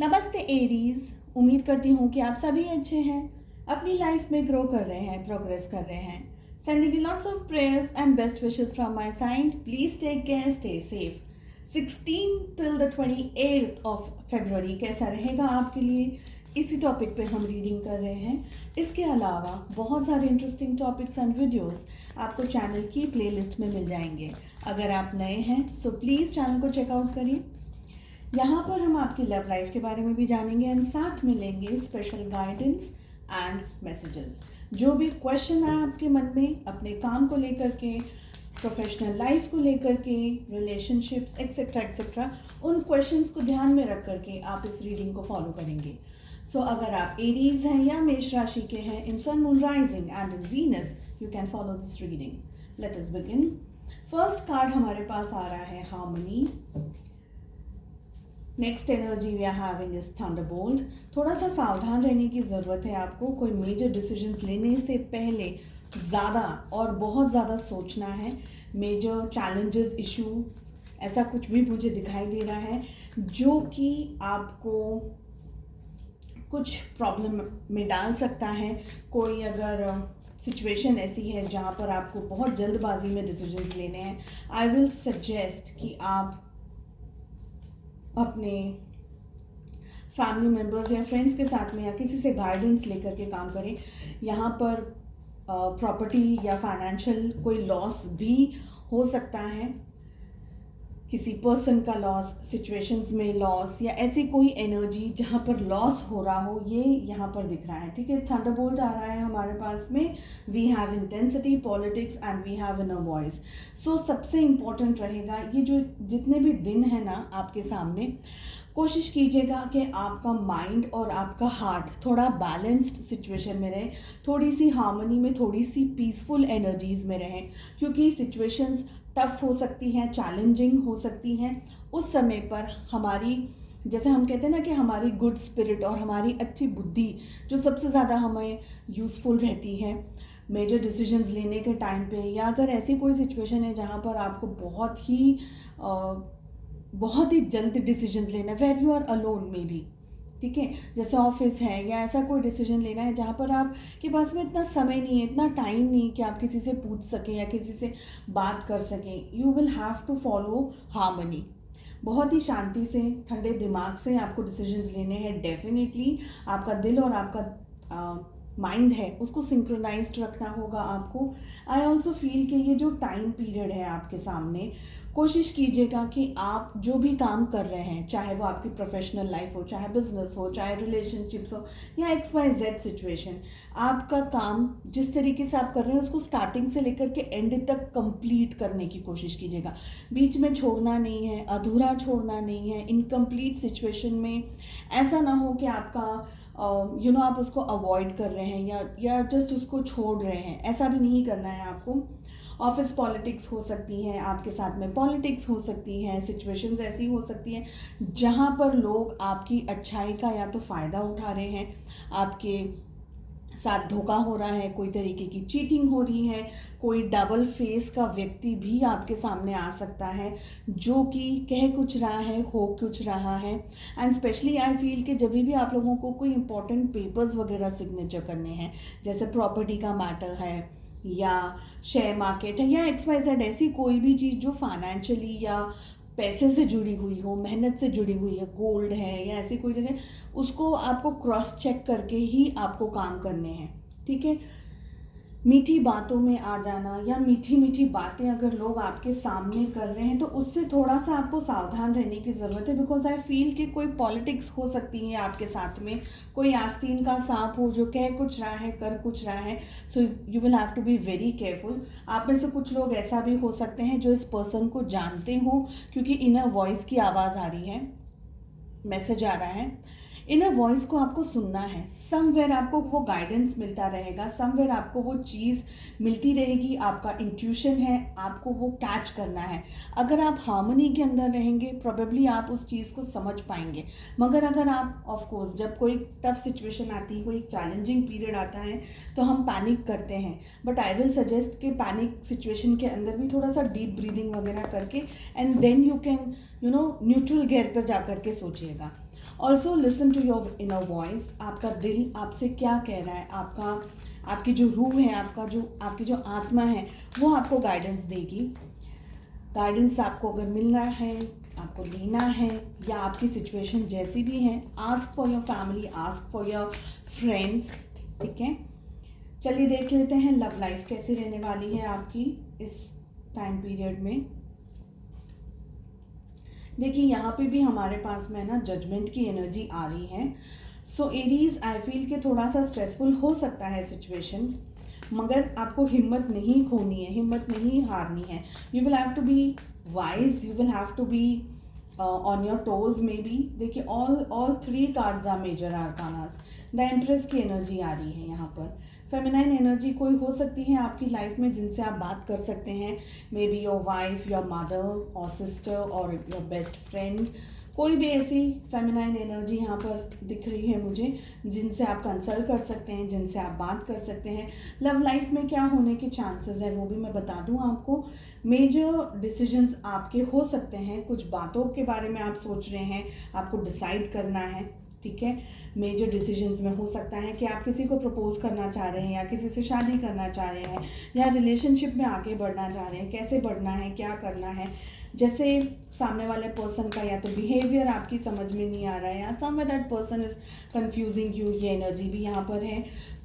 नमस्ते एरीज। उम्मीद करती हूँ कि आप सभी अच्छे हैं, अपनी लाइफ में ग्रो कर रहे हैं, प्रोग्रेस कर रहे हैं। Sending you lots of prayers and best wishes from my side. Please take care, stay safe. 16 till the 28th of फरवरी कैसा रहेगा आपके लिए, इसी टॉपिक पे हम रीडिंग कर रहे हैं। इसके अलावा बहुत सारे इंटरेस्टिंग टॉपिक्स एंड वीडियोस आपको चैनल की प्लेलिस्ट में मिल जाएंगे। अगर आप नए हैं सो प्लीज़ चैनल को चेकआउट करिए। यहाँ पर हम आपकी लव लाइफ के बारे में भी जानेंगे एंड साथ में लेंगे स्पेशल गाइडेंस एंड मैसेजेस। जो भी क्वेश्चन है आपके मन में अपने काम को लेकर के, प्रोफेशनल लाइफ को लेकर के, रिलेशनशिप्स एक्सेट्रा एक्सेट्रा, उन क्वेश्चंस को ध्यान में रख करके आप इस रीडिंग को फॉलो करेंगे। सो अगर आप एरीज हैं या मेष राशि के हैं, in Sun Moon rising and in Venus, you can follow this reading. Let us begin. First card हमारे पास आ रहा है harmony. Next energy we are having is thunderbolt. थोड़ा सा सावधान रहने की ज़रूरत है आपको। कोई मेजर डिसीजंस लेने से पहले ज़्यादा और बहुत ज़्यादा सोचना है। मेजर चैलेंजेस, इशू, ऐसा कुछ भी मुझे दिखाई दे रहा है जो कि आपको कुछ प्रॉब्लम में डाल सकता है। कोई अगर सिचुएशन ऐसी है जहाँ पर आपको बहुत जल्दबाजी में डिसीजंस लेने हैं, आई विल सजेस्ट कि आप अपने फैमिली मेम्बर्स या फ्रेंड्स के साथ में या किसी से गाइडेंस लेकर के काम करें। यहाँ पर प्रॉपर्टी या फाइनेंशियल कोई लॉस भी हो सकता है, किसी पर्सन का लॉस, सिचुएशंस में लॉस, या ऐसी कोई एनर्जी जहाँ पर लॉस हो रहा हो, ये यहाँ पर दिख रहा है। ठीक है, थंडरबोल्ट आ रहा है हमारे पास में। We have intensity, politics and we have inner voice. So सबसे इम्पॉर्टेंट रहेगा ये जो जितने भी दिन है ना आपके सामने, कोशिश कीजिएगा कि आपका माइंड और आपका हार्ट थोड़ा बैलेंस्ड सिचुएशन में रहे, थोड़ी सी हार्मनी में, थोड़ी सी पीसफुल एनर्जीज में रहें। क्योंकि सिचुएशंस टफ हो सकती हैं, चैलेंजिंग हो सकती हैं। उस समय पर हमारी, जैसे हम कहते हैं ना कि हमारी गुड स्पिरिट और हमारी अच्छी बुद्धि जो सबसे ज़्यादा हमें यूज़फुल रहती है मेजर डिसीजंस लेने के टाइम पे, या अगर ऐसी कोई सिचुएशन है जहाँ पर आपको बहुत ही जल्द डिसीजंस लेना है, where you are alone maybe, ठीक है, जैसे ऑफिस है या ऐसा कोई डिसीजन लेना है जहाँ पर आपके पास में इतना समय नहीं है, इतना टाइम नहीं कि आप किसी से पूछ सकें या किसी से बात कर सकें। You will have to follow harmony. बहुत ही शांति से, ठंडे दिमाग से आपको डिसीजंस लेने हैं। डेफिनेटली आपका दिल और आपका माइंड है उसको सिंक्रोनाइज्ड रखना होगा आपको। आई ऑल्सो फील कि ये जो टाइम पीरियड है आपके सामने, कोशिश कीजिएगा कि आप जो भी काम कर रहे हैं, चाहे वो आपकी प्रोफेशनल लाइफ हो, चाहे बिजनेस हो, चाहे रिलेशनशिप्स हो, या XYZ सिचुएशन, आपका काम जिस तरीके से आप कर रहे हैं उसको स्टार्टिंग से लेकर के एंड तक कंप्लीट करने की कोशिश कीजिएगा। बीच में छोड़ना नहीं है, अधूरा छोड़ना नहीं है। इनकम्प्लीट सिचुएशन में ऐसा ना हो कि आपका आप उसको अवॉइड कर रहे हैं या जस्ट उसको छोड़ रहे हैं, ऐसा भी नहीं करना है आपको। ऑफिस पॉलिटिक्स हो सकती हैं, आपके साथ में पॉलिटिक्स हो सकती हैं, सिचुएशंस ऐसी हो सकती हैं जहाँ पर लोग आपकी अच्छाई का या तो फ़ायदा उठा रहे हैं, आपके साथ धोखा हो रहा है, कोई तरीके की चीटिंग हो रही है, कोई डबल फेस का व्यक्ति भी आपके सामने आ सकता है जो कि कह कुछ रहा है, हो कुछ रहा है। एंड स्पेशली आई फील कि जब भी आप लोगों को कोई इंपॉर्टेंट पेपर्स वगैरह सिग्नेचर करने हैं, जैसे प्रॉपर्टी का मैटर है या शेयर मार्केट है या XYZ, ऐसी कोई भी चीज़ जो फाइनेंशियली या पैसे से जुड़ी हुई हो, मेहनत से जुड़ी हुई है, गोल्ड है या ऐसी कोई जगह, उसको आपको क्रॉस चेक करके ही आपको काम करने हैं। ठीक है, मीठी बातों में आ जाना या मीठी मीठी बातें अगर लोग आपके सामने कर रहे हैं तो उससे थोड़ा सा आपको सावधान रहने की ज़रूरत है। बिकॉज आई फील कि कोई पॉलिटिक्स हो सकती है आपके साथ में, कोई आस्तीन का सांप हो जो कह कुछ रहा है, कर कुछ रहा है। So you will have to be very careful. आप में से कुछ लोग ऐसा भी हो सकते हैं जो इस पर्सन को जानते हो, क्योंकि इनर वॉइस की आवाज़ आ रही है, मैसेज आ रहा है। इनर वॉइस को आपको सुनना है। समवेयर आपको वो गाइडेंस मिलता रहेगा, समवेयर आपको वो चीज़ मिलती रहेगी, आपका इंट्यूशन है, आपको वो कैच करना है। अगर आप हार्मनी के अंदर रहेंगे प्रोबेबली आप उस चीज़ को समझ पाएंगे। मगर अगर आप, ऑफ कोर्स, जब कोई टफ सिचुएशन आती है, कोई चैलेंजिंग पीरियड आता है तो हम पैनिक करते हैं। बट आई विल सजेस्ट कि पैनिक सिचुएशन के अंदर भी थोड़ा सा डीप ब्रीदिंग वगैरह करके and then you can neutral gear पर जा कर के सोचिएगा। Also listen to your inner voice, आपका दिल आपसे क्या कह रहा है, आपकी जो रूह है, आपकी जो आत्मा है, वो आपको गाइडेंस देगी। गाइडेंस आपको अगर मिल रहा है, आपको लेना है, या आपकी सिचुएशन जैसी भी है, ask for your family, ask for your friends, ठीक है। चलिए देख लेते हैं लव लाइफ कैसी रहने वाली है आपकी इस टाइम पीरियड में। देखिए यहाँ पे भी हमारे पास में ना जजमेंट की एनर्जी आ रही है। सो एरीज, आई फील कि थोड़ा सा स्ट्रेसफुल हो सकता है सिचुएशन, मगर आपको हिम्मत नहीं खोनी है, हिम्मत नहीं हारनी है। You will have to be wise, you will have to be on your toes maybe. देखिए all 3 cards are major arcanas. The empress की एनर्जी आ रही है यहाँ पर। फेमिनाइन एनर्जी कोई हो सकती है आपकी लाइफ में जिनसे आप बात कर सकते हैं, may be your wife, your mother और सिस्टर और योर बेस्ट फ्रेंड। कोई भी ऐसी फेमिनाइन एनर्जी यहाँ पर दिख रही है मुझे, जिनसे आप कंसल्ट कर सकते हैं, जिनसे आप बात कर सकते हैं। लव लाइफ में क्या होने के चांसेस है वो भी मैं बता दूँ आपको। मेजर डिसीजंस आपके हो सकते हैं, कुछ बातों के बारे में आप सोच रहे हैं, आपको डिसाइड करना है, ठीक है। मेजर डिसीजंस में हो सकता है कि आप किसी को प्रपोज करना चाह रहे हैं, या किसी से शादी करना चाह रहे हैं, या रिलेशनशिप में आगे बढ़ना चाह रहे हैं, कैसे बढ़ना है, क्या करना है। जैसे सामने वाले पर्सन का या तो बिहेवियर आपकी समझ में नहीं आ रहा है, या some way that person is confusing you, ये एनर्जी भी यहाँ पर है।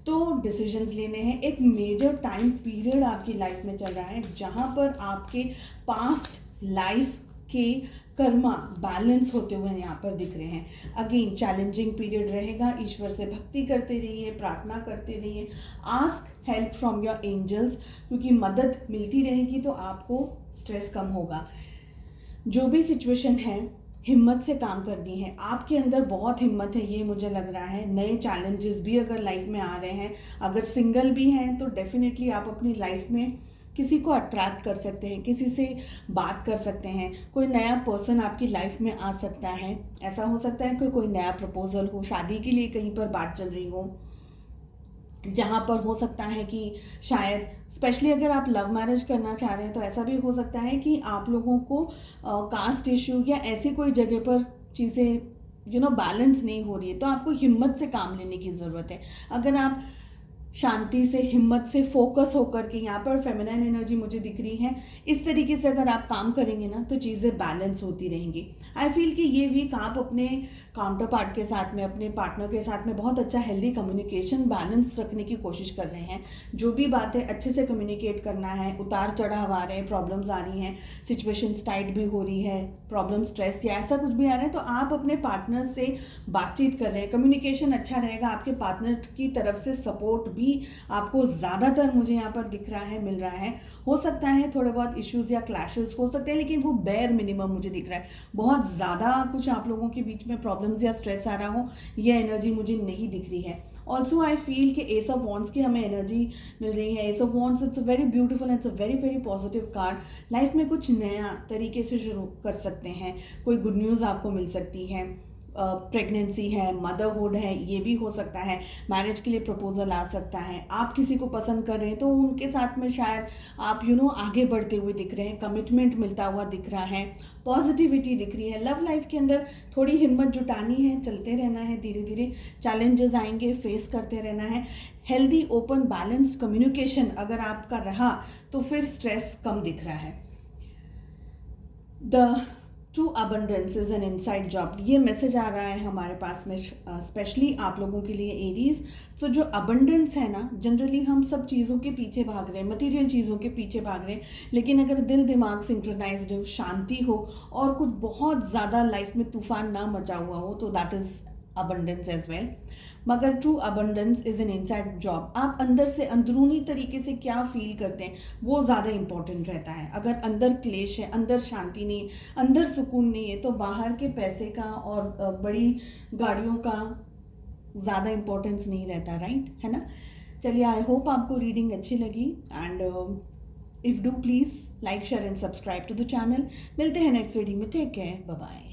तो डिसीजंस लेने हैं। एक मेजर टाइम पीरियड आपकी लाइफ में चल रहा है जहाँ पर आपके पास्ट लाइफ के कर्मा बैलेंस होते हुए यहाँ पर दिख रहे हैं। अगेन चैलेंजिंग पीरियड रहेगा। ईश्वर से भक्ति करते रहिए, प्रार्थना करते रहिए, ask help from your angels, क्योंकि मदद मिलती रहेगी तो आपको स्ट्रेस कम होगा। जो भी सिचुएशन है, हिम्मत से काम करनी है। आपके अंदर बहुत हिम्मत है, ये मुझे लग रहा है। नए चैलेंजेस भी अगर लाइफ में आ रहे हैं, अगर सिंगल भी हैं, तो डेफिनेटली आप अपनी लाइफ में किसी को अट्रैक्ट कर सकते हैं, किसी से बात कर सकते हैं। कोई नया पर्सन आपकी लाइफ में आ सकता है। ऐसा हो सकता है कि कोई नया प्रपोजल हो, शादी के लिए कहीं पर बात चल रही हो, जहाँ पर हो सकता है कि शायद स्पेशली अगर आप लव मैरिज करना चाह रहे हैं तो ऐसा भी हो सकता है कि आप लोगों को कास्ट इश्यू या ऐसी कोई जगह पर चीज़ें बैलेंस नहीं हो रही है, तो आपको हिम्मत से काम लेने की ज़रूरत है। अगर आप शांति से, हिम्मत से, फोकस होकर के, यहाँ पर फेमिनाइन एनर्जी मुझे दिख रही है, इस तरीके से अगर आप काम करेंगे ना तो चीज़ें बैलेंस होती रहेंगी। आई फील कि ये वीक आप अपने काउंटर पार्ट के साथ में, अपने पार्टनर के साथ में बहुत अच्छा हेल्दी कम्युनिकेशन बैलेंस रखने की कोशिश कर रहे हैं। जो भी बातें अच्छे से कम्युनिकेट करना है। उतार चढ़ाव आ रहे हैं, प्रॉब्लम्स आ रही हैं, सिचुएशंस टाइट भी हो रही है, प्रॉब्लम, स्ट्रेस या ऐसा कुछ भी आ रहा है, तो आप अपने पार्टनर से बातचीत कर रहे हैं, कम्युनिकेशन अच्छा रहेगा। आपके पार्टनर की तरफ से सपोर्ट भी आपको ज़्यादातर मुझे यहाँ पर दिख रहा है, मिल रहा है। हो सकता है थोड़े बहुत इश्यूज या क्लैशेस हो सकते हैं, लेकिन वो बेयर मिनिमम मुझे दिख रहा है। बहुत ज़्यादा कुछ आप लोगों के बीच में प्रॉब्लम्स या स्ट्रेस आ रहा हो, ये एनर्जी मुझे नहीं दिख रही है। ऑल्सो आई फील कि एस ऑफ वॉन्ड्स की हमें एनर्जी मिल रही है। S of wands, it's a very beautiful, it's a very very positive card. Life में कुछ नया तरीके से शुरू कर सकते हैं, कोई गुड न्यूज़ आपको मिल सकती है। प्रेगनेंसी है, मदरहुड है, ये भी हो सकता है। मैरिज के लिए प्रपोजल आ सकता है। आप किसी को पसंद कर रहे हैं तो उनके साथ में शायद आप आगे बढ़ते हुए दिख रहे हैं, कमिटमेंट मिलता हुआ दिख रहा है, पॉजिटिविटी दिख रही है। लव लाइफ के अंदर थोड़ी हिम्मत जुटानी है, चलते रहना है, धीरे धीरे चैलेंजेस आएंगे, फेस करते रहना है। हेल्दी, ओपन, बैलेंस्ड कम्युनिकेशन अगर आपका रहा तो फिर स्ट्रेस कम दिख रहा है। The true abundance is an inside job, ये मैसेज आ रहा है हमारे पास में स्पेशली आप लोगों के लिए एरीज। तो जो अबंडेंस है ना, जनरली हम सब चीज़ों के पीछे भाग रहे हैं, मटेरियल चीज़ों के पीछे भाग रहे हैं, लेकिन अगर दिल दिमाग सिंक्रोनाइज्ड हो, शांति हो और कुछ बहुत ज़्यादा लाइफ में तूफान ना मचा हुआ हो, तो that is abundance as well. मगर true abundance is an inside job. आप अंदर से, अंदरूनी तरीके से क्या फील करते हैं, वो ज़्यादा इंपॉर्टेंट रहता है। अगर अंदर क्लेश है, अंदर शांति नहीं, अंदर सुकून नहीं है, तो बाहर के पैसे का और बड़ी गाड़ियों का ज़्यादा इंपॉर्टेंस नहीं रहता, राइट, है ना। चलिए, आई होप आपको रीडिंग अच्छी लगी and if do please like, share and subscribe to the channel. मिलते हैं नेक्स्ट रीडिंग में। Take care, bye bye.